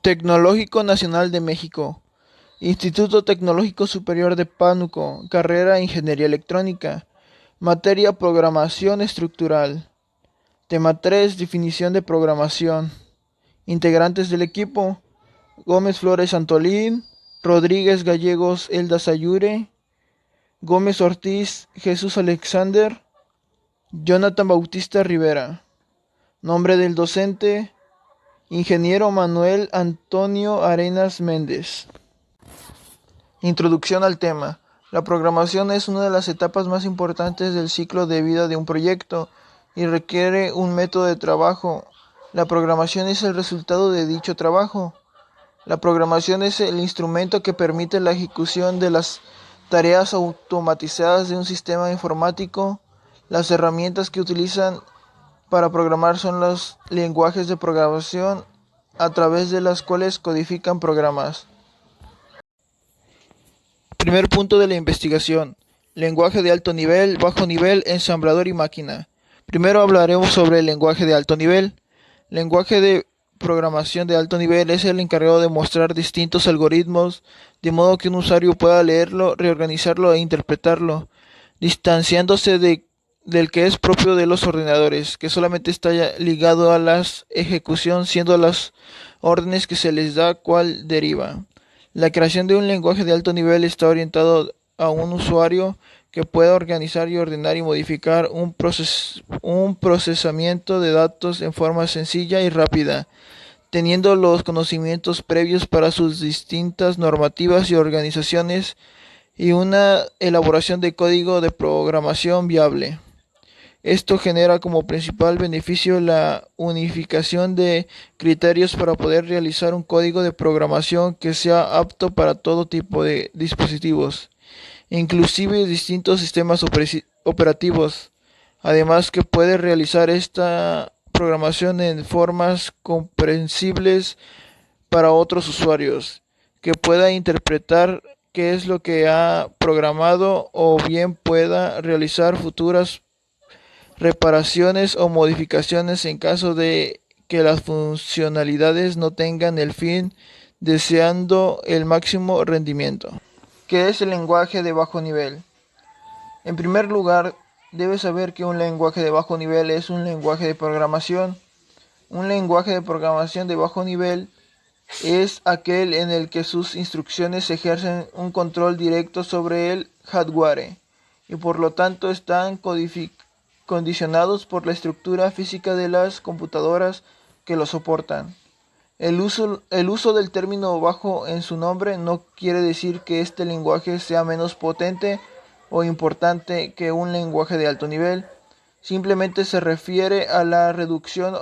Tecnológico Nacional de México, Instituto Tecnológico Superior de Pánuco, carrera Ingeniería Electrónica, materia Programación Estructural. Tema 3, definición de programación. Integrantes del equipo: Gómez Flores Antolín, Rodríguez Gallegos Elda Sayure, Gómez Ortiz Jesús Alexander, Jonathan Bautista Rivera. Nombre del docente: Ingeniero Manuel Antonio Arenas Méndez. Introducción al tema. La programación es una de las etapas más importantes del ciclo de vida de un proyecto y requiere un método de trabajo. La programación es el resultado de dicho trabajo. La programación es el instrumento que permite la ejecución de las tareas automatizadas de un sistema informático. Las herramientas que utilizan para programar son los lenguajes de programación a través de las cuales codifican programas. Primer punto de la investigación: lenguaje de alto nivel, bajo nivel, ensamblador y máquina. Primero hablaremos sobre el lenguaje de alto nivel. Lenguaje de programación de alto nivel es el encargado de mostrar distintos algoritmos de modo que un usuario pueda leerlo, reorganizarlo e interpretarlo, distanciándose del que es propio de los ordenadores, que solamente está ligado a la ejecución, siendo las órdenes que se les da cual deriva. La creación de un lenguaje de alto nivel está orientado a un usuario que pueda organizar y ordenar y modificar un procesamiento de datos en forma sencilla y rápida, teniendo los conocimientos previos para sus distintas normativas y organizaciones y una elaboración de código de programación viable. Esto genera como principal beneficio la unificación de criterios para poder realizar un código de programación que sea apto para todo tipo de dispositivos, inclusive distintos sistemas operativos. Además que puede realizar esta programación en formas comprensibles para otros usuarios, que pueda interpretar qué es lo que ha programado o bien pueda realizar futuras reparaciones o modificaciones en caso de que las funcionalidades no tengan el fin deseando el máximo rendimiento. ¿Qué es el lenguaje de bajo nivel? En primer lugar, debes saber que un lenguaje de bajo nivel es un lenguaje de programación. Un lenguaje de programación de bajo nivel es aquel en el que sus instrucciones ejercen un control directo sobre el hardware y por lo tanto están condicionados por la estructura física de las computadoras que lo soportan. El uso del término bajo en su nombre no quiere decir que este lenguaje sea menos potente o importante que un lenguaje de alto nivel. Simplemente se refiere a la reducción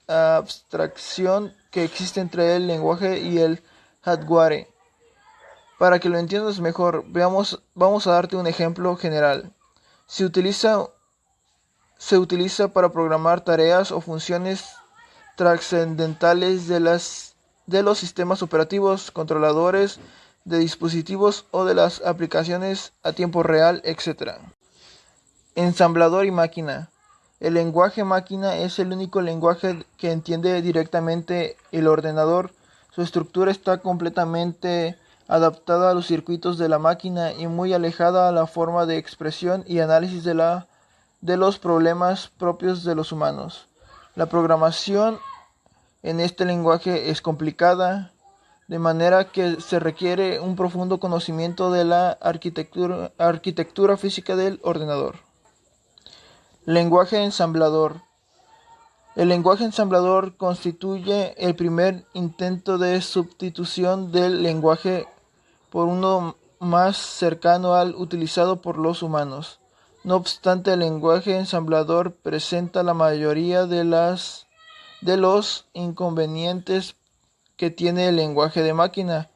abstracción que existe entre el lenguaje y el hardware. Para que lo entiendas mejor, vamos a darte un ejemplo general. Se utiliza para programar tareas o funciones trascendentales de los sistemas operativos, controladores de dispositivos o de las aplicaciones a tiempo real, etc. Ensamblador y máquina. El lenguaje máquina es el único lenguaje que entiende directamente el ordenador. Su estructura está completamente adaptada a los circuitos de la máquina y muy alejada a la forma de expresión y análisis de los problemas propios de los humanos. La programación en este lenguaje es complicada, de manera que se requiere un profundo conocimiento de la arquitectura física del ordenador. Lenguaje ensamblador. El lenguaje ensamblador constituye el primer intento de sustitución del lenguaje por uno más cercano al utilizado por los humanos. No obstante, el lenguaje ensamblador presenta la mayoría de los inconvenientes que tiene el lenguaje de máquina: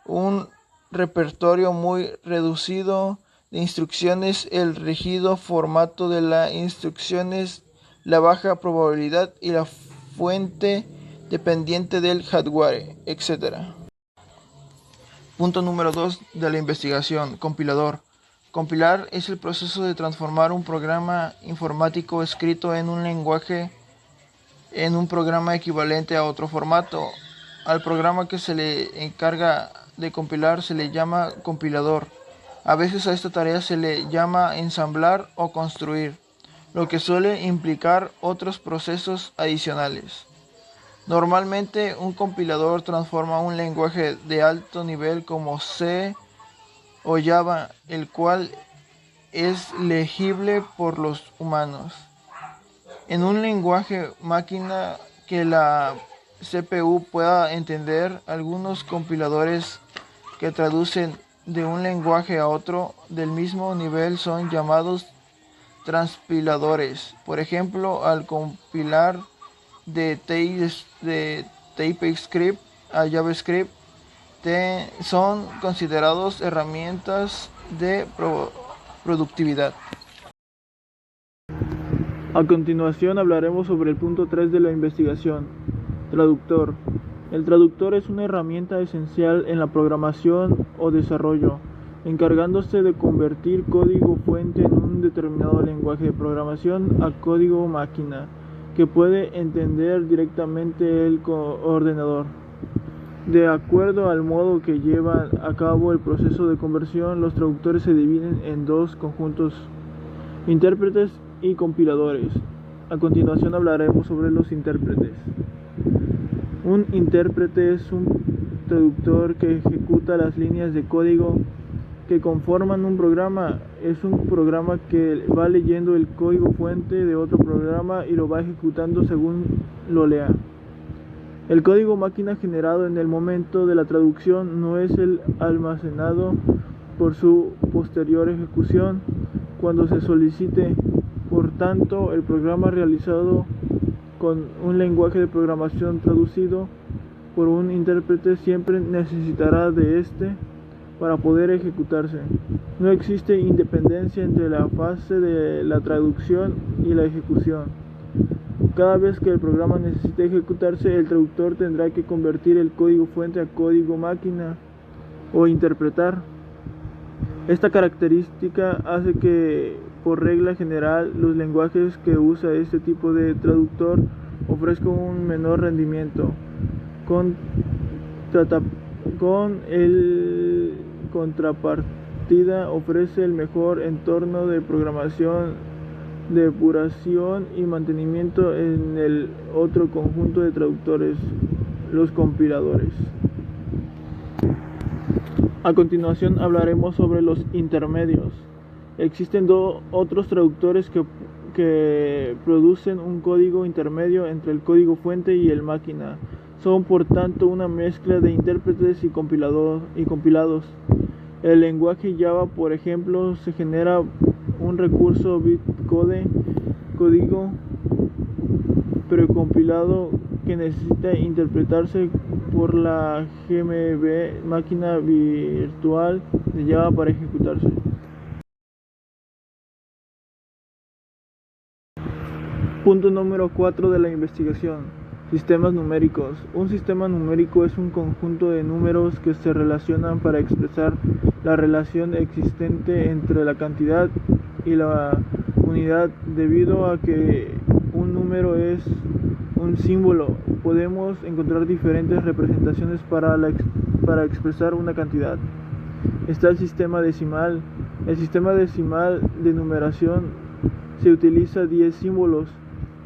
un repertorio muy reducido de instrucciones, el rígido formato de las instrucciones, la baja probabilidad y la fuente dependiente del hardware, etc. Punto número 2 de la investigación: compilador. Compilar es el proceso de transformar un programa informático escrito en un lenguaje en un programa equivalente a otro formato. Al programa que se le encarga de compilar se le llama compilador. A veces a esta tarea se le llama ensamblar o construir, lo que suele implicar otros procesos adicionales. Normalmente un compilador transforma un lenguaje de alto nivel como C o Java, el cual es legible por los humanos, en un lenguaje máquina que la CPU pueda entender. Algunos compiladores que traducen de un lenguaje a otro del mismo nivel son llamados transpiladores. Por ejemplo, al compilar de TypeScript a JavaScript, son considerados herramientas de productividad. A continuación hablaremos sobre el punto 3 de la investigación. Traductor. El traductor es una herramienta esencial en la programación o desarrollo, encargándose de convertir código fuente en un determinado lenguaje de programación a código máquina, que puede entender directamente el ordenador. De acuerdo al modo que lleva a cabo el proceso de conversión, los traductores se dividen en dos conjuntos: intérpretes y compiladores. A continuación hablaremos sobre los intérpretes. Un intérprete es un traductor que ejecuta las líneas de código que conforman un programa. Es un programa que va leyendo el código fuente de otro programa y lo va ejecutando según lo lea. El código máquina generado en el momento de la traducción no es el almacenado por su posterior ejecución cuando se solicite. Por tanto, el programa realizado con un lenguaje de programación traducido por un intérprete siempre necesitará de este para poder ejecutarse. No existe independencia entre la fase de la traducción y la ejecución. Cada vez que el programa necesite ejecutarse, el traductor tendrá que convertir el código fuente a código máquina o interpretar. Esta característica hace que, por regla general, los lenguajes que usa este tipo de traductor ofrezcan un menor rendimiento. Con el contrapartida, ofrece el mejor entorno de programación, depuración y mantenimiento en el otro conjunto de traductores, los compiladores. A continuación hablaremos sobre los intermedios. Existen otros traductores que producen un código intermedio entre el código fuente y el máquina. Son por tanto una mezcla de intérpretes y compilados. El lenguaje Java, por ejemplo, se genera un recurso bitcode, código precompilado que necesita interpretarse por la GMB, máquina virtual de Java, para ejecutarse. Punto número 4 de la investigación. Sistemas numéricos. Un sistema numérico es un conjunto de números que se relacionan para expresar la relación existente entre la cantidad y la unidad. Debido a que un número es un símbolo, podemos encontrar diferentes representaciones para expresar una cantidad. Está el sistema decimal. El sistema decimal de numeración se utiliza 10 símbolos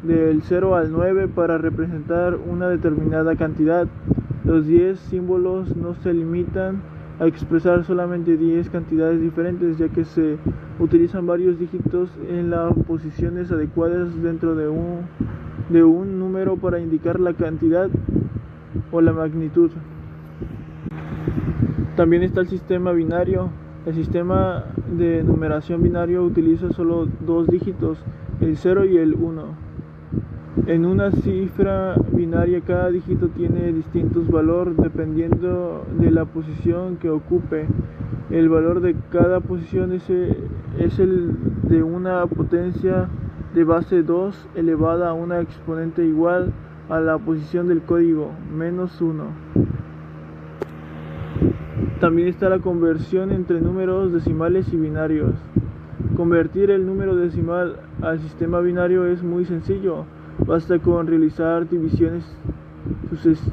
del 0 al 9 para representar una determinada cantidad. Los 10 símbolos no se limitan a expresar solamente 10 cantidades diferentes, ya que se utilizan varios dígitos en las posiciones adecuadas dentro de un número para indicar la cantidad o la magnitud. También está el sistema binario. El sistema de numeración binario utiliza solo dos dígitos, el 0 y el 1. En una cifra binaria, cada dígito tiene distintos valores dependiendo de la posición que ocupe. El valor de cada posición es el de una potencia de base 2 elevada a una exponente igual a la posición del código, menos 1. También está la conversión entre números decimales y binarios. Convertir el número decimal al sistema binario es muy sencillo. Basta con realizar divisiones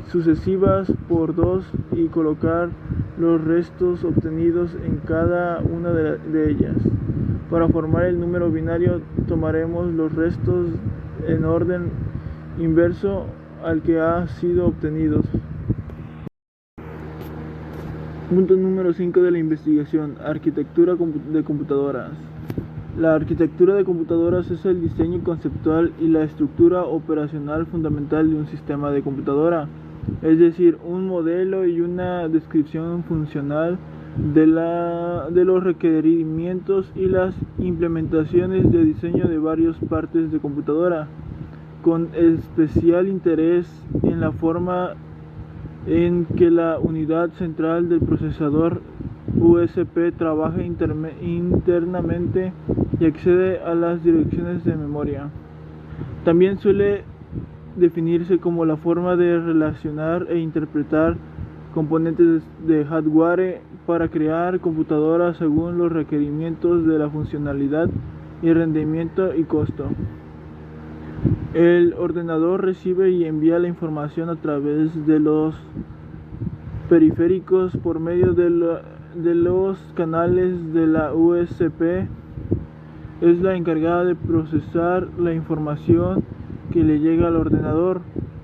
sucesivas por 2 y colocar los restos obtenidos en cada una de ellas. Para formar el número binario tomaremos los restos en orden inverso al que han sido obtenidos. Punto número 5 de la investigación: arquitectura de computadoras. La arquitectura de computadoras es el diseño conceptual y la estructura operacional fundamental de un sistema de computadora, es decir, un modelo y una descripción funcional de los requerimientos y las implementaciones de diseño de varias partes de computadora, con especial interés en la forma en que la unidad central del procesador USB trabaja internamente y accede a las direcciones de memoria. También suele definirse como la forma de relacionar e interpretar componentes de hardware para crear computadoras según los requerimientos de la funcionalidad y rendimiento y costo. El ordenador recibe y envía la información a través de los periféricos por medio de los canales de la USB. Es la encargada de procesar la información que le llega al ordenador.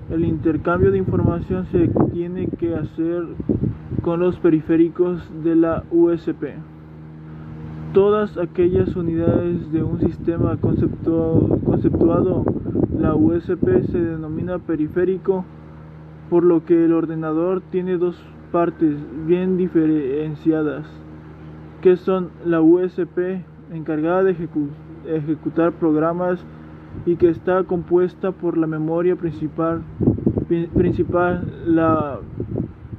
El intercambio de información se tiene que hacer con los periféricos de la USB. Todas aquellas unidades de un sistema conceptuado, la USB se denomina periférico, por lo que el ordenador tiene dos partes bien diferenciadas, que son la USB, encargada de ejecutar programas y que está compuesta por la memoria principal, la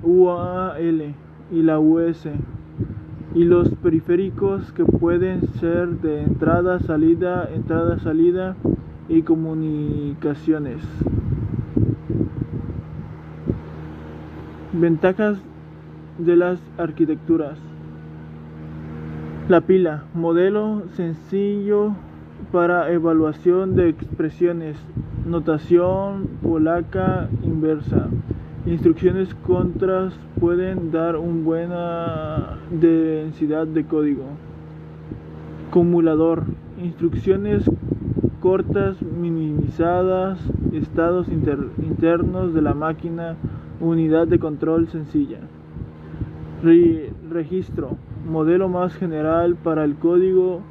UAL y la US, y los periféricos que pueden ser de entrada, salida y comunicaciones. Ventajas de las arquitecturas. La pila, modelo sencillo para evaluación de expresiones, notación polaca inversa. Instrucciones contras pueden dar una buena densidad de código. Acumulador, instrucciones cortas, minimizadas, estados internos de la máquina, unidad de control sencilla. Registro, modelo más general para el código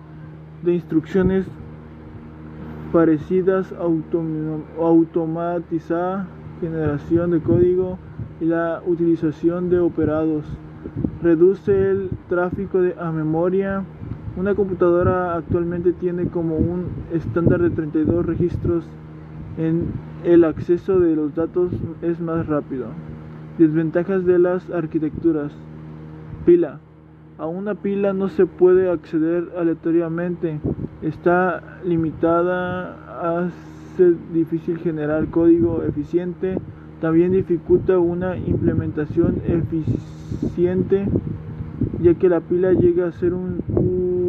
de instrucciones parecidas, automatizar generación de código y la utilización de operados. Reduce el tráfico a memoria. Una computadora actualmente tiene como un estándar de 32 registros. El acceso de los datos es más rápido. Desventajas de las arquitecturas. Pila. A una pila no se puede acceder aleatoriamente. Está limitada, hace difícil generar código eficiente. También dificulta una implementación eficiente, ya que la pila llega a ser un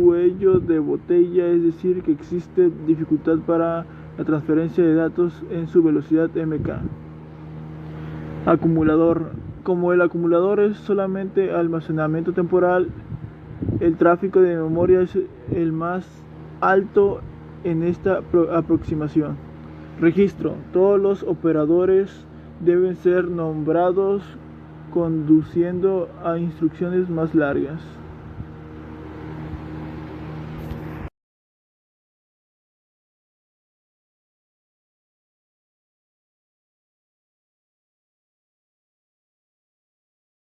cuello de botella, es decir, que existe dificultad para la transferencia de datos en su velocidad MK. Acumulador. Como el acumulador es solamente almacenamiento temporal, el tráfico de memoria es el más alto en esta aproximación. Registro. Todos los operadores deben ser nombrados, conduciendo a instrucciones más largas.